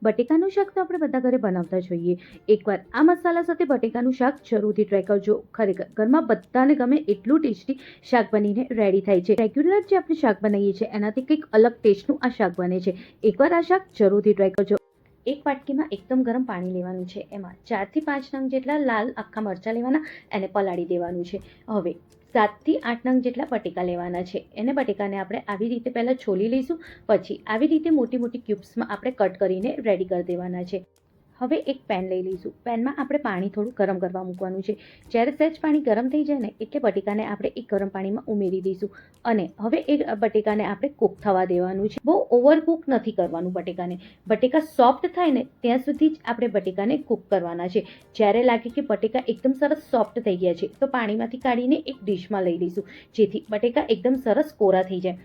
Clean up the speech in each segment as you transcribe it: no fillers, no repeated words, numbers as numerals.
બટેકાનું શાક તો આપણે બધા ઘરે બનાવતા જ હોઈએ. એકવાર આ મસાલા સાથે બટેકાનું શાક જરૂરથી ટ્રાય કરજો. ખરેખર ઘરમાં બધાને ગમે એટલું ટેસ્ટી શાક બનીને રેડી થાય છે. રેગ્યુલર જે આપણે શાક બનાવીએ છીએ એનાથી કંઈક અલગ ટેસ્ટનું આ શાક બને છે. એકવાર આ શાક જરૂરથી ટ્રાય કરજો. એક વાટકીમાં એકદમ ગરમ પાણી લેવાનું છે. એમાં 4 થી 5 નંગ જેટલા લાલ આખા મરચાં લેવાના, એને પલાળી દેવાનું છે. હવે 7 થી 8 નંગ જેટલા બટેકા લેવાના છે. એને બટેકાને આપણે આવી રીતે પહેલાં છોલી લઈશું, પછી આવી રીતે મોટી મોટી ક્યુબ્સમાં આપણે કટ કરીને રેડી કરી દેવાના છે. હવે એક પેન લઈ લઈશું. પેનમાં આપણે પાણી થોડું ગરમ કરવા મૂકવાનું છે. જ્યારે સહેજ પાણી ગરમ થઈ જાય ને એટલે બટેકાને આપણે એક ગરમ પાણીમાં ઉમેરી દઈશું અને હવે એ બટેકાને આપણે કૂક થવા દેવાનું છે. બહુ ઓવરકૂક નથી કરવાનું બટેકાને. બટેકા સોફ્ટ થાય ને ત્યાં સુધી જ આપણે બટેકાને કૂક કરવાના છે. જ્યારે લાગે કે બટેકા એકદમ સરસ સોફ્ટ થઈ ગયા છે તો પાણીમાંથી કાઢીને એક ડીશમાં લઈ લઈશું, જેથી બટેકા એકદમ સરસ કોરા થઈ જાય.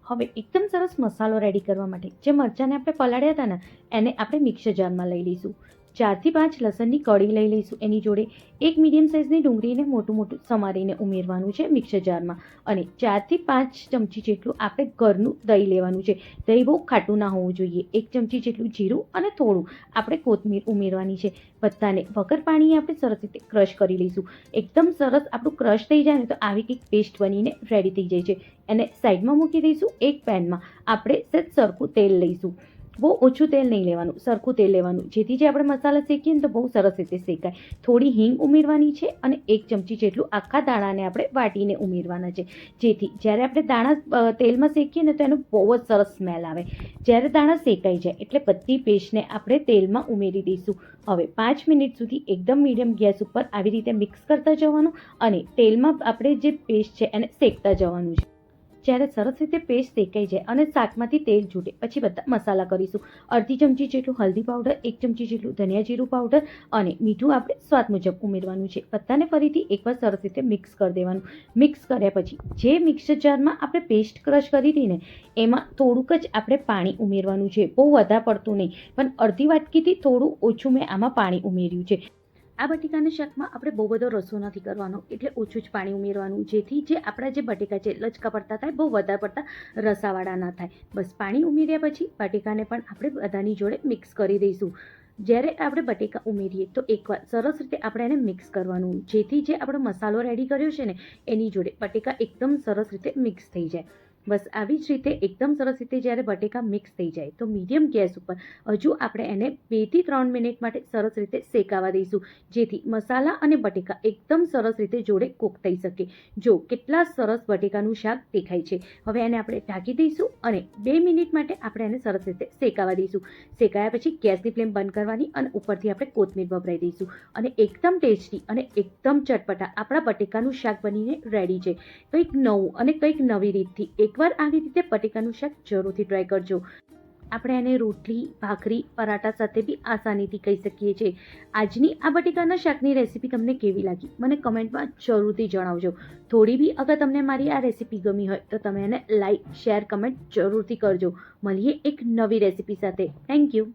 હવે એકદમ સરસ મસાલો રેડી કરવા માટે જે મરચાંને આપણે પલાળ્યા હતા ને એને આપણે મિક્સર જારમાં લઈ લઈશું. 4 થી 5 લસણની કળી લઈ લઈશું. એની જોડે એક મીડિયમ સાઇઝની ડુંગળીને મોટું મોટું સમારીને ઉમેરવાનું છે મિક્સર જારમાં. અને 4 થી 5 ચમચી જેટલું આપણે ઘરનું દહીં લેવાનું છે. દહીં બહુ ખાટું ના હોવું જોઈએ. 1 ચમચી જેટલું જીરું અને થોડું આપણે કોથમીર ઉમેરવાની છે. બધાને વગર પાણીએ આપણે સરસ રીતે ક્રશ કરી લઈશું. એકદમ સરસ આપણું ક્રશ થઈ જાય ને તો આવી કંઈક પેસ્ટ બનીને રેડી થઈ જાય છે. એને સાઈડમાં મૂકી દઈશું. એક પેનમાં આપણે સહેજ સરખું તેલ લઈશું. બહુ ઓછું તેલ નહીં લેવાનું, સરખું તેલ લેવાનું, જેથી જે આપણે મસાલા શેકીએ ને તો બહુ સરસ રીતે શેકાય. થોડી હિંગ ઉમેરવાની છે અને 1 ચમચી જેટલું આખા દાણાને આપણે વાટીને ઉમેરવાના છે, જેથી જ્યારે આપણે દાણા તેલમાં શેકીએ ને તો એનું બહુ જ સરસ સ્મેલ આવે. જ્યારે દાણા શેકાઈ જાય એટલે બધી પેસ્ટને આપણે તેલમાં ઉમેરી દઈશું. હવે 5 મિનિટ સુધી એકદમ મીડિયમ ગેસ ઉપર આવી રીતે મિક્સ કરતા જવાનું અને તેલમાં આપણે જે પેસ્ટ છે એને શેકતા જવાનું છે. જ્યારે સરસ રીતે પેસ્ટ શેકાઈ જાય અને શાકમાંથી તેલ છૂટે પછી બધા મસાલા કરીશું. અડધી ચમચી જેટલું હલ્દી પાવડર, 1 ચમચી જેટલું ધનિયા જીરું પાવડર અને મીઠું આપણે સ્વાદ મુજબ ઉમેરવાનું છે. બધાને ફરીથી એકવાર સરસ રીતે મિક્સ કરી દેવાનું. મિક્સ કર્યા પછી જે મિક્સર જારમાં આપણે પેસ્ટ ક્રશ કરી હતી ને એમાં થોડુંક જ આપણે પાણી ઉમેરવાનું છે. બહુ વધારે પડતું નહીં, પણ અડધી વાટકીથી થોડું ઓછું મેં આમાં પાણી ઉમેર્યું છે. આ બટેકાના શાકમાં આપણે બહુ બધો રસો નથી કરવાનો, એટલે ઓછું જ પાણી ઉમેરવાનું, જેથી જે આપણા જે બટેકા છે લચકા પડતા થાય, બહુ વધારે પડતા રસાવાળા ના થાય. બસ પાણી ઉમેર્યા પછી બટેકાને પણ આપણે બધાની જોડે મિક્સ કરી દઈશું. જ્યારે આપણે બટેકા ઉમેરીએ તો એકવાર સરસ રીતે આપણે એને મિક્સ કરવાનું, જેથી જે આપણો મસાલો રેડી કર્યો છે ને એની જોડે બટેકા એકદમ સરસ રીતે મિક્સ થઈ જાય. બસ આવી જ રીતે એકદમ સરસ રીતે જ્યારે બટેકા મિક્સ થઈ જાય તો મીડિયમ ગેસ ઉપર હજુ આપણે એને 2 થી 3 મિનિટ માટે સરસ રીતે શેકાવા દઈશું, જેથી મસાલા અને બટેકા એકદમ સરસ રીતે જોડે કૂક થઈ શકે. જો કેટલા સરસ બટેકાનું શાક દેખાય છે. હવે એને આપણે ઢાંકી દઈશું અને 2 મિનિટ માટે આપણે એને સરસ રીતે શેકાવા દઈશું. શેકાયા પછી ગેસની ફ્લેમ બંધ કરવાની અને ઉપરથી આપણે કોથમીર ભભરાઈ દઈશું અને એકદમ ટેસ્ટી અને એકદમ ચટપટા આપણા બટેકાનું શાક બનીને રેડી છે. કંઈક નવું અને કંઈક નવી રીતથી એકવાર આવી રીતે બટેકાનું શાક જરૂરથી ટ્રાય કરજો. આપણે એને રોટલી, ભાખરી, પરાઠા સાથે બી આસાનીથી ખાઈ શકીએ છીએ. આજની આ બટેકાના શાકની રેસીપી તમને કેવી લાગી મને કમેન્ટમાં જરૂરથી જણાવજો. થોડી બી અગર તમને મારી આ રેસીપી ગમી હોય તો તમે એને લાઈક, શેર, કમેન્ટ જરૂરથી કરજો. મળીએ એક નવી રેસીપી સાથે. Thank you.